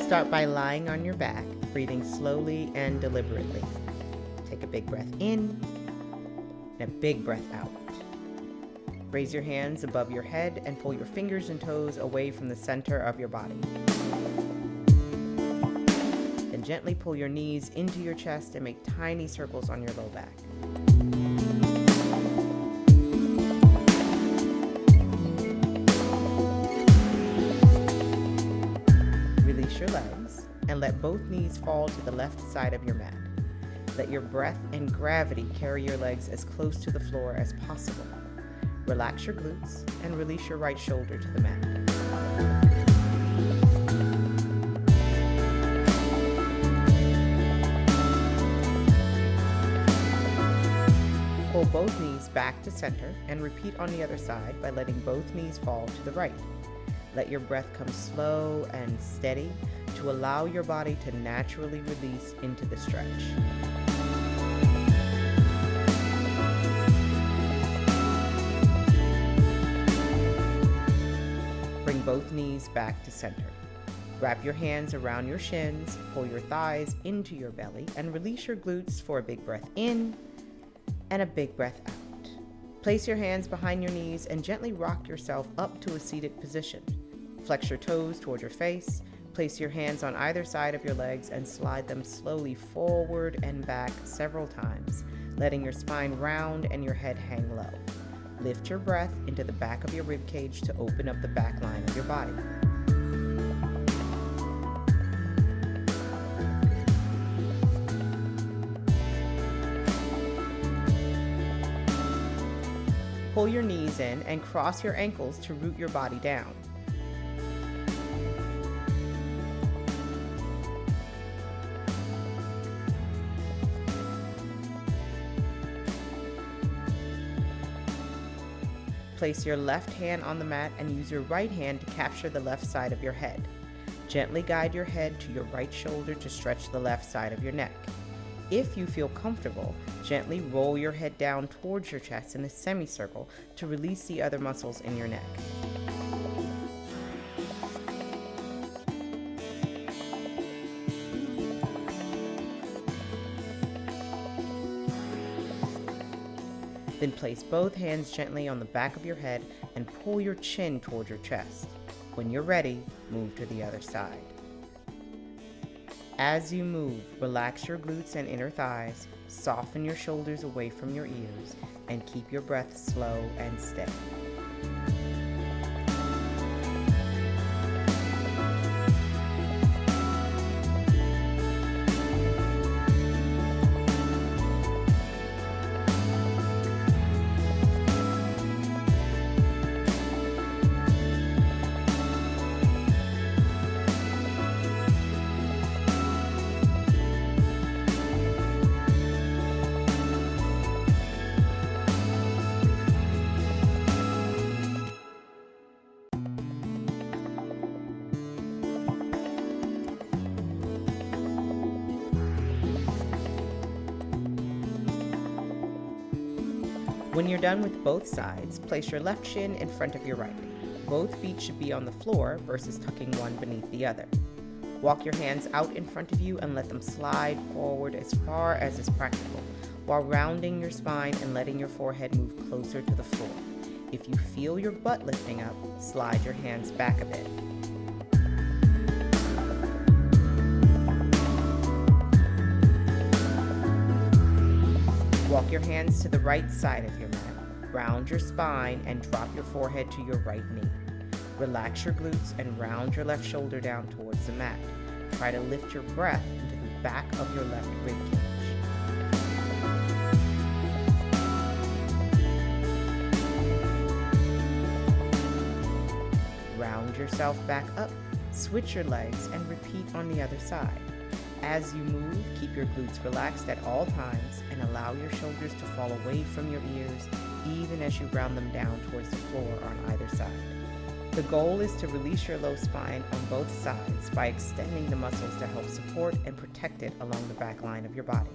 Start by lying on your back, breathing slowly and deliberately. Take a big breath in and a big breath out. Raise your hands above your head and pull your fingers and toes away from the center of your body. Then gently pull your knees into your chest and make tiny circles on your low back. Release your legs and let both knees fall to the left side of your mat. Let your breath and gravity carry your legs as close to the floor as possible. Relax your glutes and release your right shoulder to the mat. Pull both knees back to center and repeat on the other side by letting both knees fall to the right. Let your breath come slow and steady to allow your body to naturally release into the stretch. Bring both knees back to center. Wrap your hands around your shins, pull your thighs into your belly, and release your glutes for a big breath in and a big breath out. Place your hands behind your knees and gently rock yourself up to a seated position. Flex your toes toward your face. Place your hands on either side of your legs and slide them slowly forward and back several times, letting your spine round and your head hang low. Lift your breath into the back of your rib cage to open up the back line of your body. Pull your knees in and cross your ankles to root your body down. Place your left hand on the mat and use your right hand to capture the left side of your head. Gently guide your head to your right shoulder to stretch the left side of your neck. If you feel comfortable, gently roll your head down towards your chest in a semicircle to release the other muscles in your neck. Then place both hands gently on the back of your head and pull your chin toward your chest. When you're ready, move to the other side. As you move, relax your glutes and inner thighs, soften your shoulders away from your ears, and keep your breath slow and steady. When you're done with both sides, place your left shin in front of your right. Both feet should be on the floor versus tucking one beneath the other. Walk your hands out in front of you and let them slide forward as far as is practical, while rounding your spine and letting your forehead move closer to the floor. If you feel your butt lifting up, slide your hands back a bit. Walk your hands to the right side of your mat. Round your spine and drop your forehead to your right knee. Relax your glutes and round your left shoulder down towards the mat. Try to lift your breath into the back of your left rib cage. Round yourself back up, switch your legs, and repeat on the other side. As you move, keep your glutes relaxed at all times and allow your shoulders to fall away from your ears, even as you round them down towards the floor on either side. The goal is to release your low spine on both sides by extending the muscles to help support and protect it along the back line of your body.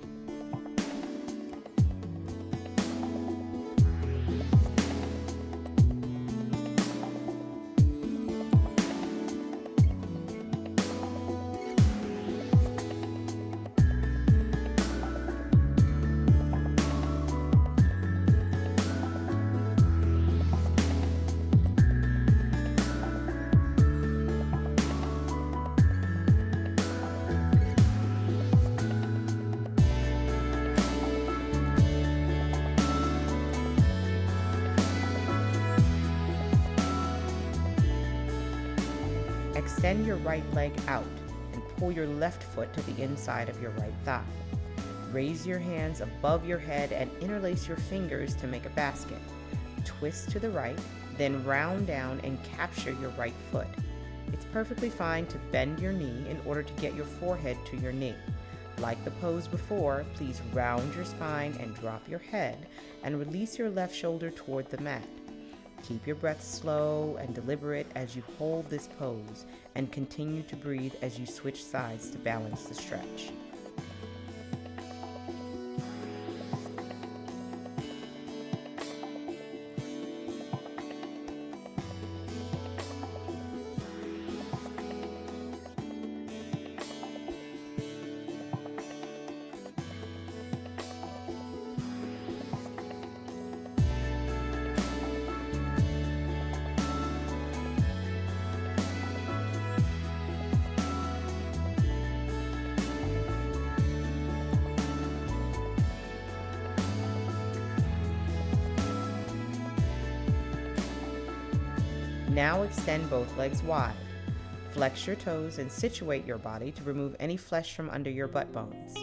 extend your right leg out and pull your left foot to the inside of your right thigh. Raise your hands above your head and interlace your fingers to make a basket. Twist to the right, then round down and capture your right foot. It's perfectly fine to bend your knee in order to get your forehead to your knee. Like the pose before, please round your spine and drop your head and release your left shoulder toward the mat. Keep your breath slow and deliberate as you hold this pose and continue to breathe as you switch sides to balance the stretch. Now extend both legs wide. Flex your toes and situate your body to remove any flesh from under your butt bones.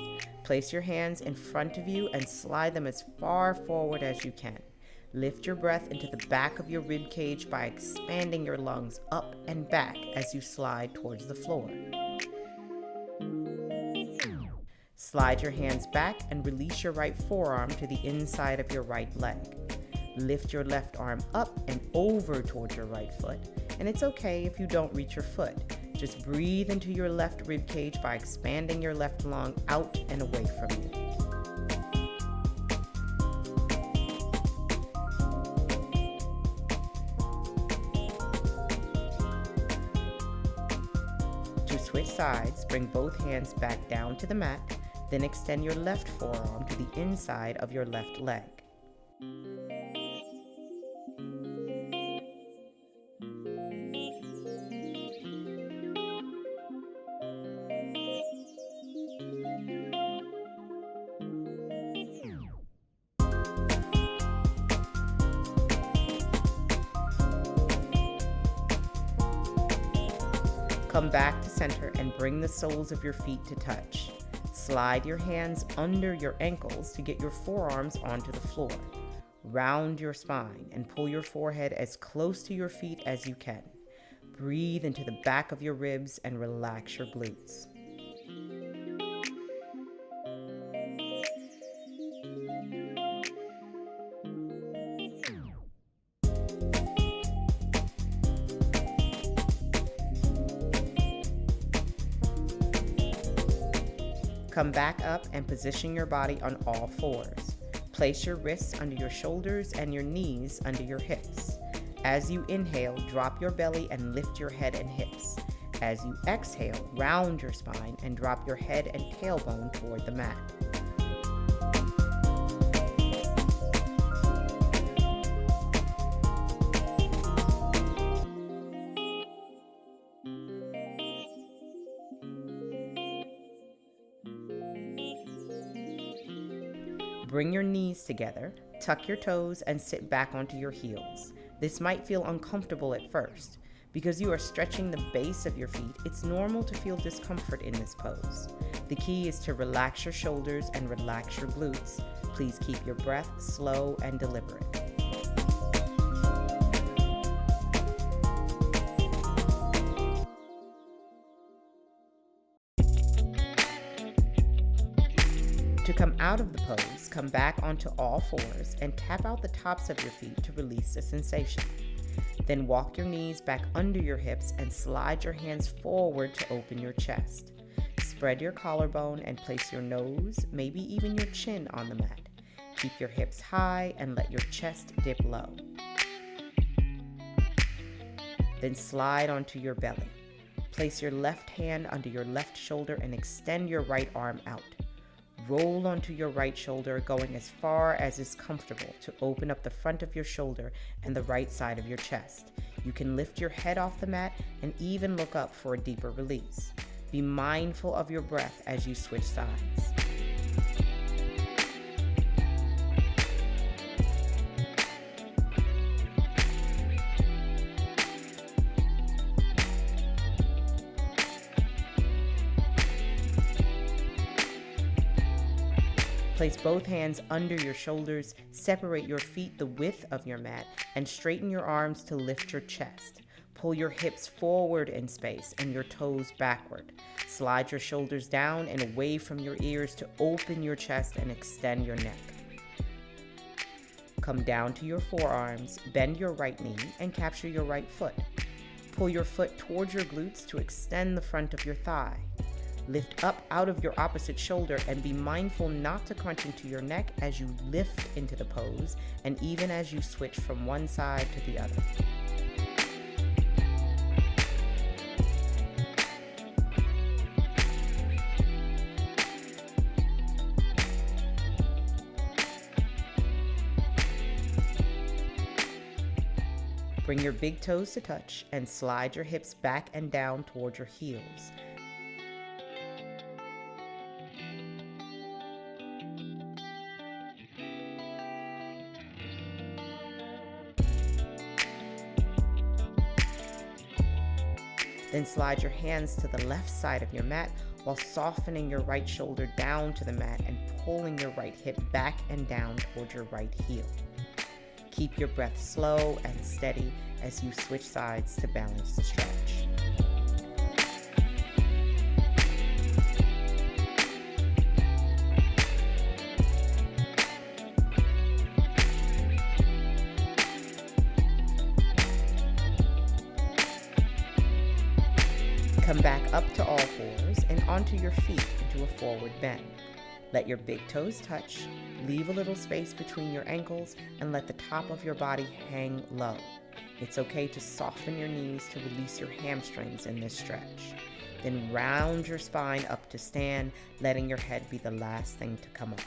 Place your hands in front of you and slide them as far forward as you can. Lift your breath into the back of your rib cage by expanding your lungs up and back as you slide towards the floor. Slide your hands back and release your right forearm to the inside of your right leg. Lift your left arm up and over towards your right foot, and it's okay if you don't reach your foot. Just breathe into your left rib cage by expanding your left lung out and away from you. To switch sides, bring both hands back down to the mat, then extend your left forearm to the inside of your left leg. Come back to center and bring the soles of your feet to touch. Slide your hands under your ankles to get your forearms onto the floor. Round your spine and pull your forehead as close to your feet as you can. Breathe into the back of your ribs and relax your glutes. Come back up and position your body on all fours. Place your wrists under your shoulders and your knees under your hips. As you inhale, drop your belly and lift your head and hips. As you exhale, round your spine and drop your head and tailbone toward the mat. Bring your knees together, tuck your toes, and sit back onto your heels. This might feel uncomfortable at first. Because you are stretching the base of your feet, it's normal to feel discomfort in this pose. The key is to relax your shoulders and relax your glutes. Please keep your breath slow and deliberate. To come out of the pose, come back onto all fours and tap out the tops of your feet to release the sensation. Then walk your knees back under your hips and slide your hands forward to open your chest. Spread your collarbone and place your nose, maybe even your chin on the mat. Keep your hips high and let your chest dip low. Then slide onto your belly. Place your left hand under your left shoulder and extend your right arm out. Roll onto your right shoulder, going as far as is comfortable to open up the front of your shoulder and the right side of your chest. You can lift your head off the mat and even look up for a deeper release. Be mindful of your breath as you switch sides. Place both hands under your shoulders, separate your feet the width of your mat, and straighten your arms to lift your chest. Pull your hips forward in space and your toes backward. Slide your shoulders down and away from your ears to open your chest and extend your neck. Come down to your forearms, bend your right knee, and capture your right foot. Pull your foot towards your glutes to extend the front of your thigh. Lift up out of your opposite shoulder and be mindful not to crunch into your neck as you lift into the pose and even as you switch from one side to the other. Bring your big toes to touch and slide your hips back and down towards your heels. Then slide your hands to the left side of your mat while softening your right shoulder down to the mat and pulling your right hip back and down towards your right heel. Keep your breath slow and steady as you switch sides to balance the stretch. Come back up to all fours and onto your feet into a forward bend. Let your big toes touch, leave a little space between your ankles, and let the top of your body hang low. It's okay to soften your knees to release your hamstrings in this stretch. Then round your spine up to stand, letting your head be the last thing to come up.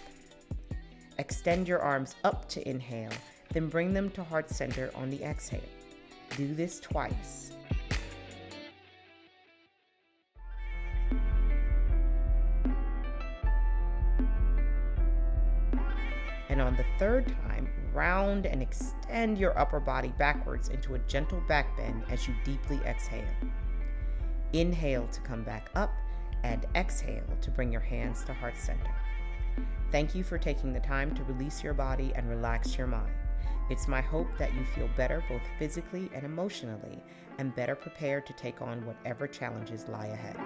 Extend your arms up to inhale, then bring them to heart center on the exhale. Do this twice. And on the third time, round and extend your upper body backwards into a gentle back bend as you deeply exhale. Inhale to come back up and exhale to bring your hands to heart center. Thank you for taking the time to release your body and relax your mind. It's my hope that you feel better both physically and emotionally and better prepared to take on whatever challenges lie ahead.